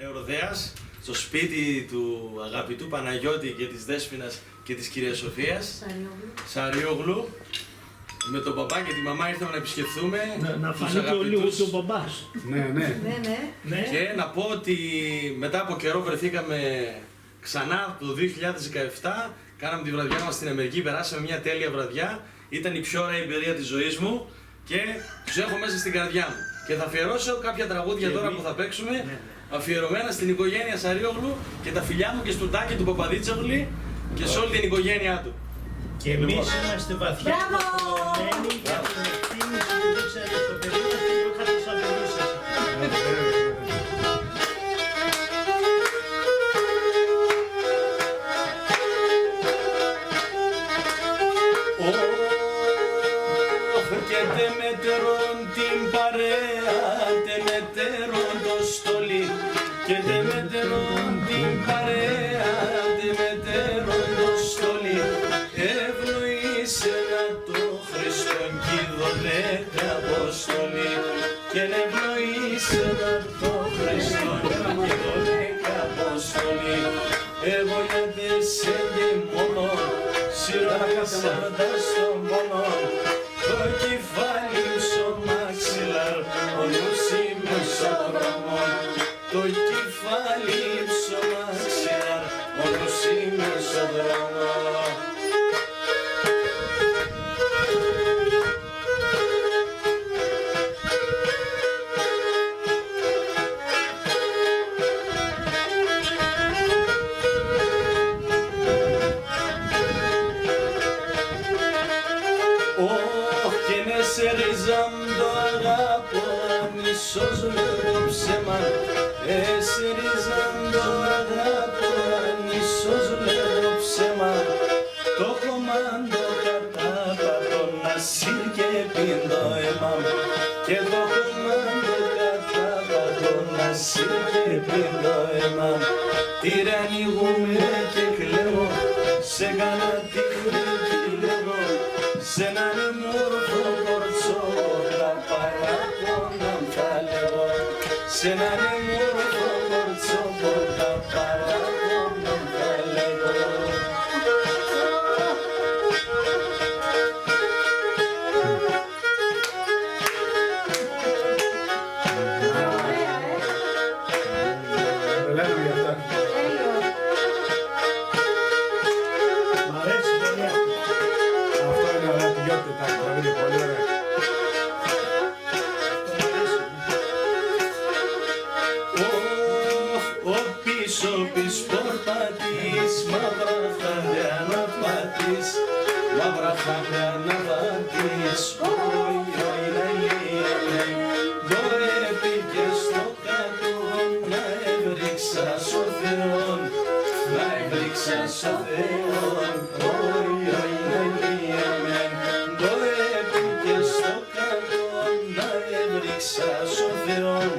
Εορδέας, στο σπίτι του αγαπητού Παναγιώτη και της Δέσποινας και της κυρίας Σοφίας Σαριόγλου. Με τον παπά και τη μαμά ήρθαμε να επισκεφθούμε να τους φανεί και λίγο αγαπητούς. ο μπαμπάς. Ναι. Και να πω ότι μετά από καιρό βρεθήκαμε ξανά το 2017. Κάναμε τη βραδιά μας στην Αμερική, περάσαμε μια τέλεια βραδιά. Ήταν η πιο ωραία εμπειρία της ζωής μου και τους έχω μέσα στην καρδιά μου. Και θα αφιερώσω κάποια τραγούδια τώρα που θα παίξουμε, αφιερωμένα στην οικογένεια Σαριόγλου και τα φιλιά μου και στον Τάκη του Παπαδίτσογλου και σε όλη την οικογένειά του. Και εμείς είμαστε βαθιά υποχρεωμένοι για την εκτίμηση που δείξατε στο παιδί μας και που είχατε σαν παιδί σας. Και τε μετερών την παρέα, τε μετερών το στολί. Και τε μετερών την παρέα, τε μετερών το στολί. Ευνοήσε να το Χριστόν κι δολέτε αποστολή. Και ευνοήσε να το Χριστόν κι δολέτε αποστολή. Εγώ γιατί σε και μόνο, σιράξαρτα στον πόνο. Το κεφάλι μου στο μαξιλάρ, ο νους είμαι στο δρόμο. Το κεφάλι μου στο μαξιλάρ, ο νους είμαι στο δρόμο. Σε ρίζαμ το αγάπω, μισός λέω ψέμα. Σε ρίζαμ το αγάπω, μισός λέω ψέμα. Το κομμάντο κατάπατο να σύρ και πίν το αίμα. Και το κομμάντο κατάπατο να σύρ και πίν το αίμα. Τύρε ανοίγουμε και κλαίω, σε κάνα τύχη λέγω. Σ' έναν μόρφο κορτσό τα παράπονα θα λέγω. Σ' έναν μόρφο κορτσό τα παράπονα θα λέγω. Μ' αρέσει πολύ αυτό. Αυτό είναι ωραία, πηγαίνετε τα τραγούδια πολύ ωραία. Ο πίσω πορπάτης, μαύρα χάδια να πατείς. Μαύρα χάδια να πατείς. Όι, όι, λαϊλή. Το έπηκε στο κάτω, να έβριξα στο Θεόν. Να έβριξα στο Θεόν. Όι, όι, λαϊλή. Το έπηκε στο κάτω, να έβριξα στο Θεόν.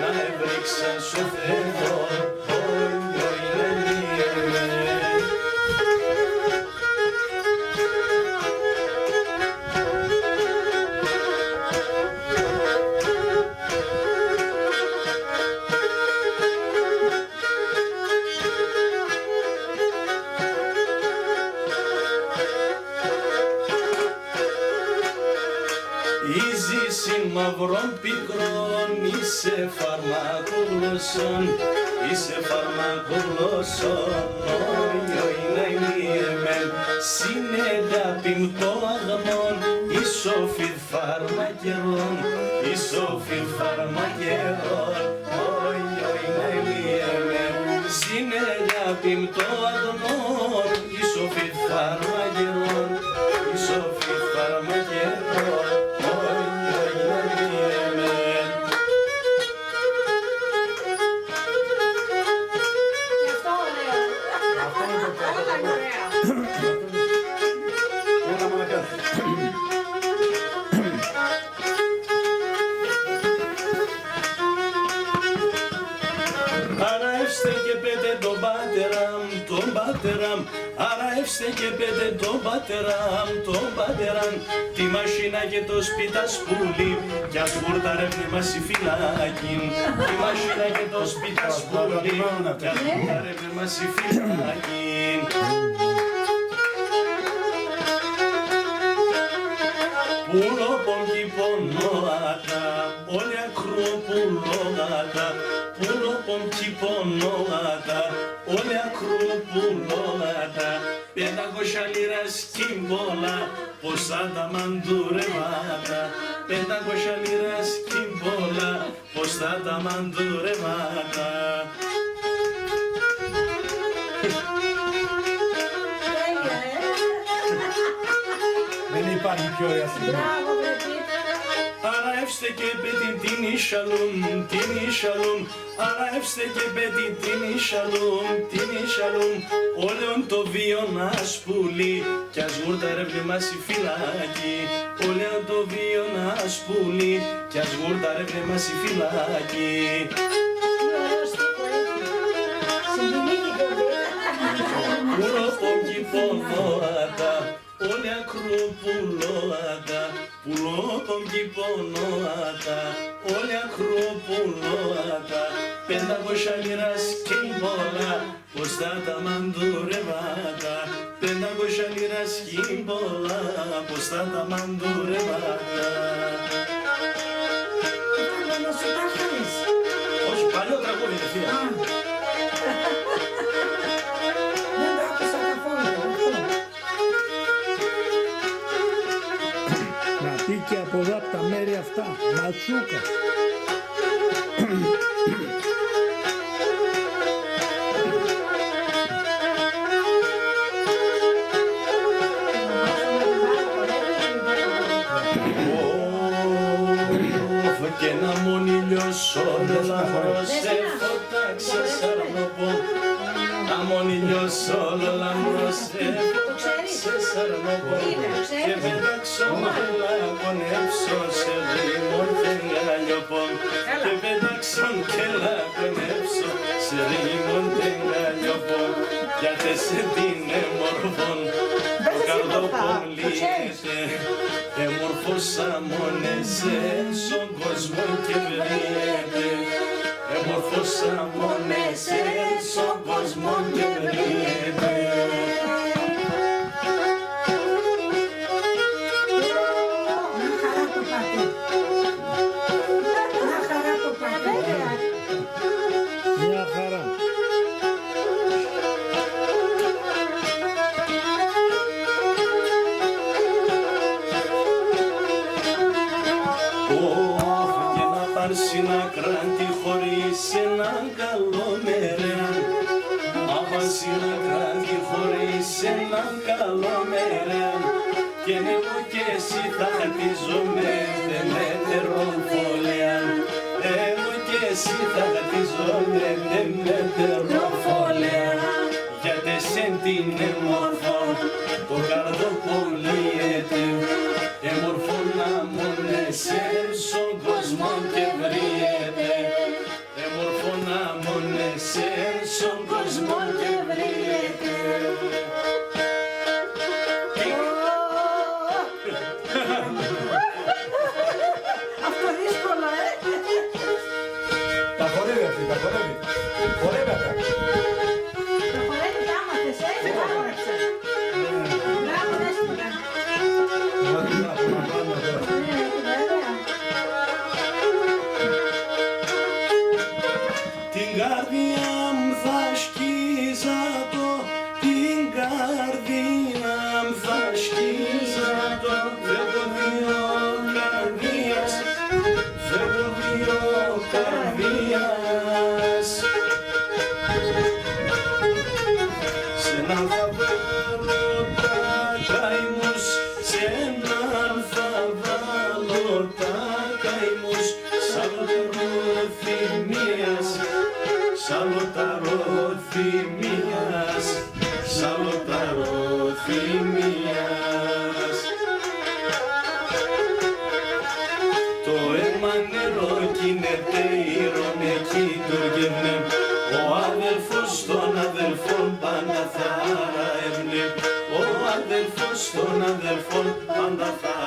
Να έβριξα στο Θεόν. Όι, όι, λαϊλή. Η ζήση μαυρών πικρών, είσαι φαρμακογλωσσόν, είσαι φαρμακογλωσσόν. Όι, όι, λαϊλή εμεν, συνέγα πιμπτό αγμόν, ισόφιρ φαρμακερόν, ισόφιρ φαρμακερόν. Όι, όι, λαϊλή εμεν, συνέγα πιμπτό αγμόν, ισόφιρ φαρμακερόν, ισόφιρ φαρμακερόν. Αραεύστε και πέτε τον πατέρα μου, και πέτε τον πατεράν, τη μασίνα και το σπιτασπούλι, κι ας γουρταρεύει μας η φυλάκη. Τη μασίνα και το σπιτασπούλι, κι ας γουρταρεύει μας η φυλάκη. Πουλόπον κυπονόατα, όλοι ακροπουλόατα, πουλόπον κυπονόατα, όλοι ακροπουλόατα, 500 λίρας κιμπόλα, πως θα τα μαντουρεμάτα, 500 λίρας κιμπόλα, πως θα τα μαντουρεμάτα. Δεν υπάρχει πιο ωραία στιγμή. Αρεύστε και πέτη την Ισαλούμ, αρεύστε και πέτη την Ισαλούμ, όλεον το βίο να σπουλεί, κι ας γουρταρεύει μας η φυλάκη. Όλεον το βίο να σπουλεί, κι ας γουρταρεύει μας η φυλάκη. Πουλόπον κυπονόατα, όλοι ακροπουλόατα, πουλόπον κυπονόατα, όλοι ακροπουλόατα, 500 λίρας κιμπόλα, πως θα τα μαντουρεμάτα, 500 λίρας κιμπόλα, πως θα τα μαντουρεμάτα. Όχι, παλιό τραγούδι είναι θεία. Και από εδώ από τα μέρη αυτά, Ματσούκα. Και ένα μονήλιος όλο λαμπρός σε φωτάξε σαρνοπό. Να μονήλιος όλο λαμπρός σε φωτάξε σαρνοπό. Και πετάξω μαλά κονέψω σε ρήμον και λαλιοπό. Και πετάξω και λακονέψω σε ρήμον και λαλιοπό. Γιατί σε την εμορφών το καρδοπόν λύεται. Εμορφώσα μόνεσαι στον κόσμο και βρείτε. Εμορφώσα μόνεσαι στον κόσμο και βρείτε. Μια χαρά. Και να πάρσει να κράτη χωρίς έναν καλό μερεάν. Άβαση να κράτη χωρίς έναν καλό μερεάν. Και εγώ και εσύ θα χτίζομαι με τεροφολεάν. Εγώ και εσύ θα χτίζομαι με τεροφολεάν. Γιατί σε την εμορφών το καρδοπολίεται. Εμορφώνα μόνεσαι στον κόσμο και βρείτε. Εμορφώνα μόνεσαι στον κόσμο και βρείτε. Αυτό δύσκολο, Τα χορεύει αυτή, τα χορεύει. Χορεύει αυτά. Το χορεύει τα άμαθες, το άμαθες. Μπράβο, Δέσποινα. Την καρδιά μου θα σκίζα το, την καρδιά μου θα σκίζα το. Φεύγω δύο καρδίας, φεύγω δύο καρδίας. Σ' έναν θα βάλω τα καημούς, σ' έναν θα βάλω τα καημούς. Σαλοταροθυμίας, σαλοταροθυμίας, σαλοταροθυμίας. Το αίμα νερό κινείται, ηρωνική τουργεύνε. Ο αδελφός των αδελφών πάντα θα αραεύνε. Ο των αδελφών πάντα θα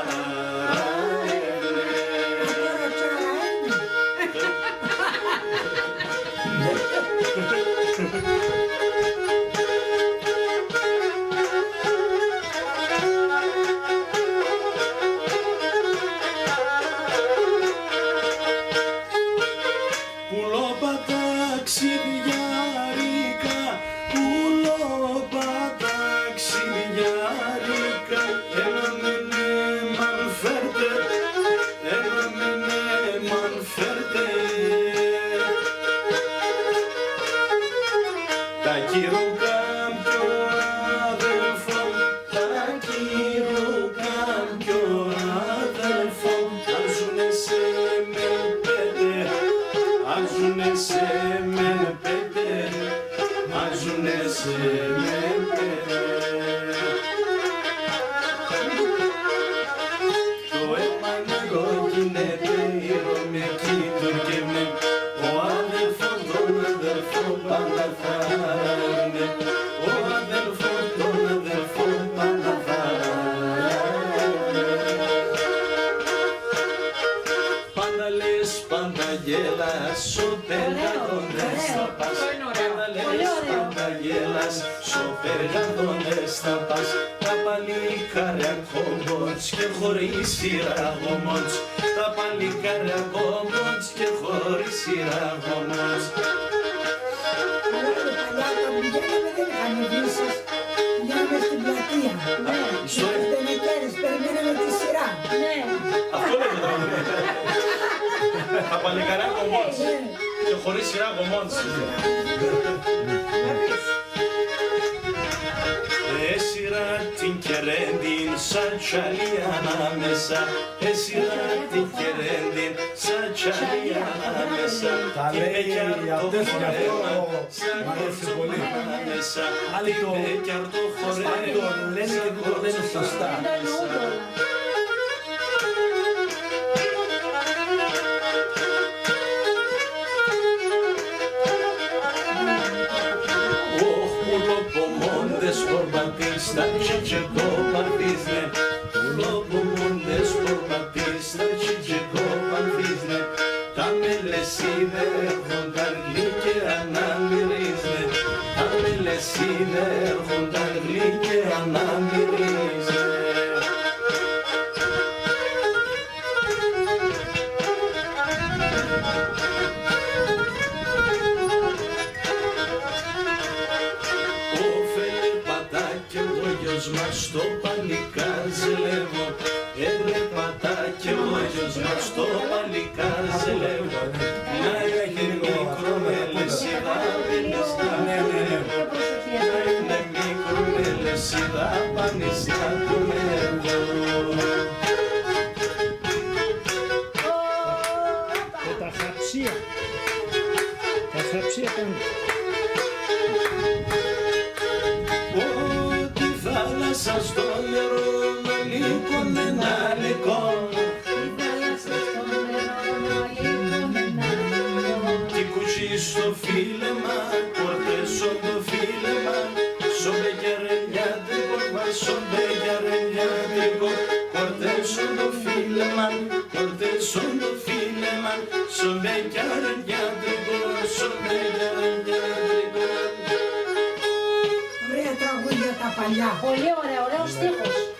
Πολύ ωραία, ωραίος στίχος.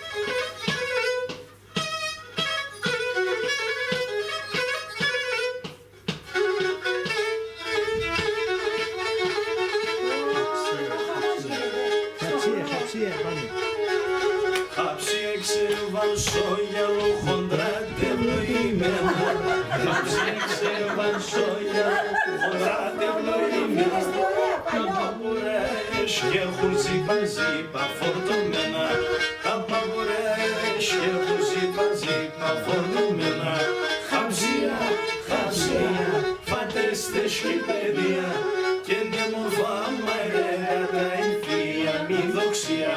Και έχουν ζύπα φορτωμένα, τα παγορές και έχουν ζύπα φορτωμένα. Χαψία, χαψία, φαντέστε σκυπέδια και ντε μορφά μαϊρέτα τα ηθεία μη δοξία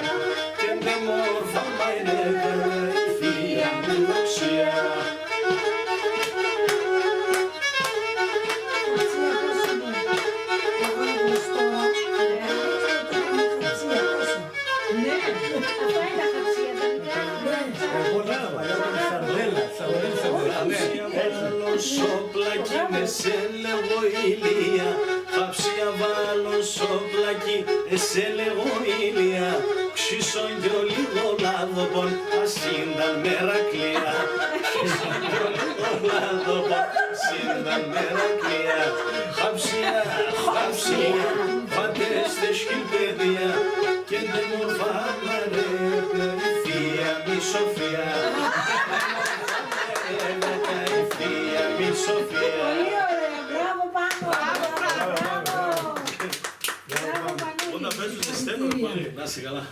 και ντε μορφά μαϊρέτα τα ηθεία μη δοξία. Αυτά είναι τα χαψία, σοπλάκι με σε λέγω ηλία. Παψία βάλω σοπλάκι σε λέγω ηλία. Ξύσον κι λίγο λάδοπον ασύνταν μερακλία. Ξύσον κι λίγο λάδοπον ασύνταν μερακλία. Χαψία, χαψία, φάτες τε σκυλπέδια και τε μορφά μαρέ θεία μη Σοφία. Θεία μη Σοφία. Πολύ ωραία, μπράβο Πάνο. Μπράβο, μπράβο. Όταν παίζουν σε στέλνουν πολύ. Να είσαι καλά.